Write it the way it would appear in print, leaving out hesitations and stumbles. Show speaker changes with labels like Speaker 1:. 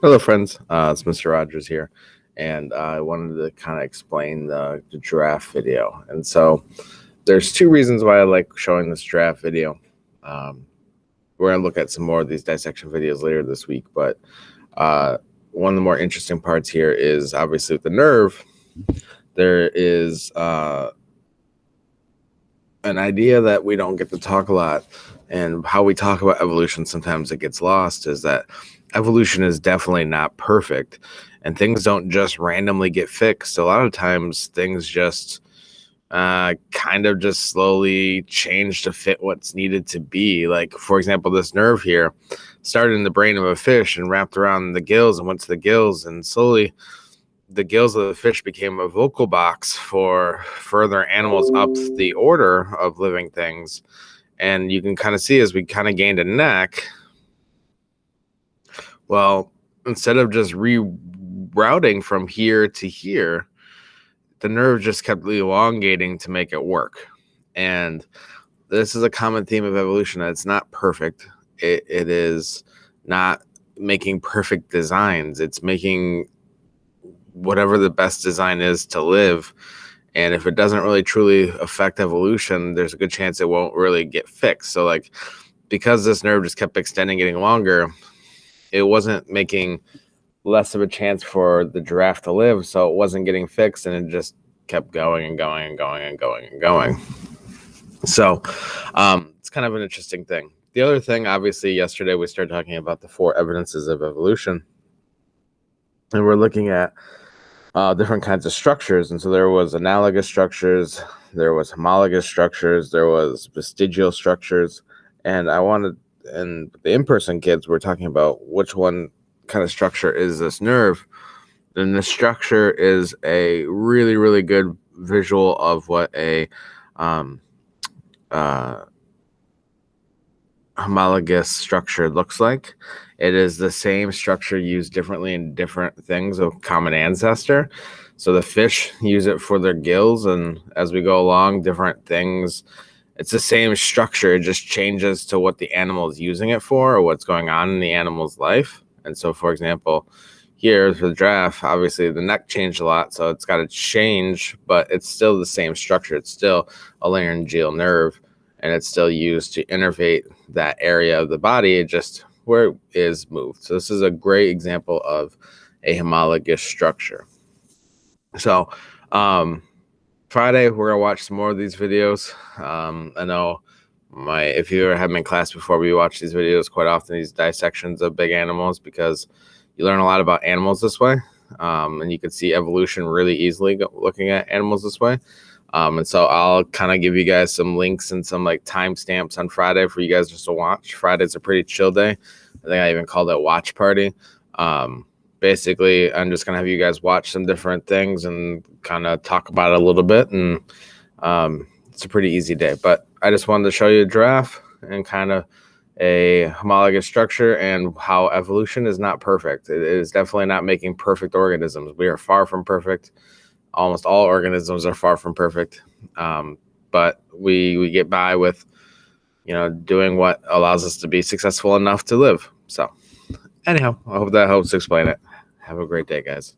Speaker 1: Hello, friends. It's Mr. Rogers here, and I wanted to kind of explain the giraffe video. And so, there's two reasons why I like showing this giraffe video. Um, we're gonna look at some more of these dissection videos later this week, but one of the more interesting parts here is obviously with the nerve. There is an idea that we don't get to talk a lot, and how we talk about evolution sometimes it gets lost, is that evolution is definitely not perfect, and things don't just randomly get fixed. A lot of times things just kind of just slowly change to fit what's needed to be. Like, for example, this nerve here started in the brain of a fish and wrapped around the gills and went to the gills, and slowly the gills of the fish became a vocal box for further animals up the order of living things. And you can kind of see as we kind of gained a neck, well, instead of just rerouting from here to here, the nerve just kept elongating to make it work. And this is a common theme of evolution. It's not perfect. It is not making perfect designs. It's making whatever the best design is to live. And if it doesn't really truly affect evolution, there's a good chance it won't really get fixed. So, like, because this nerve just kept extending, getting longer, it wasn't making less of a chance for the giraffe to live. So it wasn't getting fixed, and it just kept going and going and going and going and going. So it's kind of an interesting thing. The other thing, obviously, yesterday we started talking about the 4 evidences of evolution, and we're looking at different kinds of structures. And so there was analogous structures, there was homologous structures, there was vestigial structures. And and the in-person kids were talking about which one kind of structure is this nerve. And the structure is a really, really good visual of what a homologous structure looks like. It is the same structure used differently in different things of common ancestor. So the fish use it for their gills, and as we go along, different things, it's the same structure. It just changes to what the animal is using it for or what's going on in the animal's life. And so, for example, here for the giraffe, obviously the neck changed a lot, so it's got to change, but it's still the same structure. It's still a laryngeal nerve, and it's still used to innervate that area of the body. It just where it is moved. So this is a great example of a homologous structure. So Friday we're gonna watch some more of these videos. I know if you ever had me in class before, we watch these videos quite often, these dissections of big animals, because you learn a lot about animals this way, and you can see evolution really easily looking at animals this way. And so I'll kind of give you guys some links and some like timestamps on Friday for you guys just to watch. Friday's a pretty chill day. I think I even called it watch party. Basically, I'm just going to have you guys watch some different things and kind of talk about it a little bit. And it's a pretty easy day. But I just wanted to show you a giraffe and kind of a homologous structure and how evolution is not perfect. It is definitely not making perfect organisms. We are far from perfect. Almost all organisms are far from perfect, but we get by with, doing what allows us to be successful enough to live. So anyhow, I hope that helps explain it. Have a great day, guys.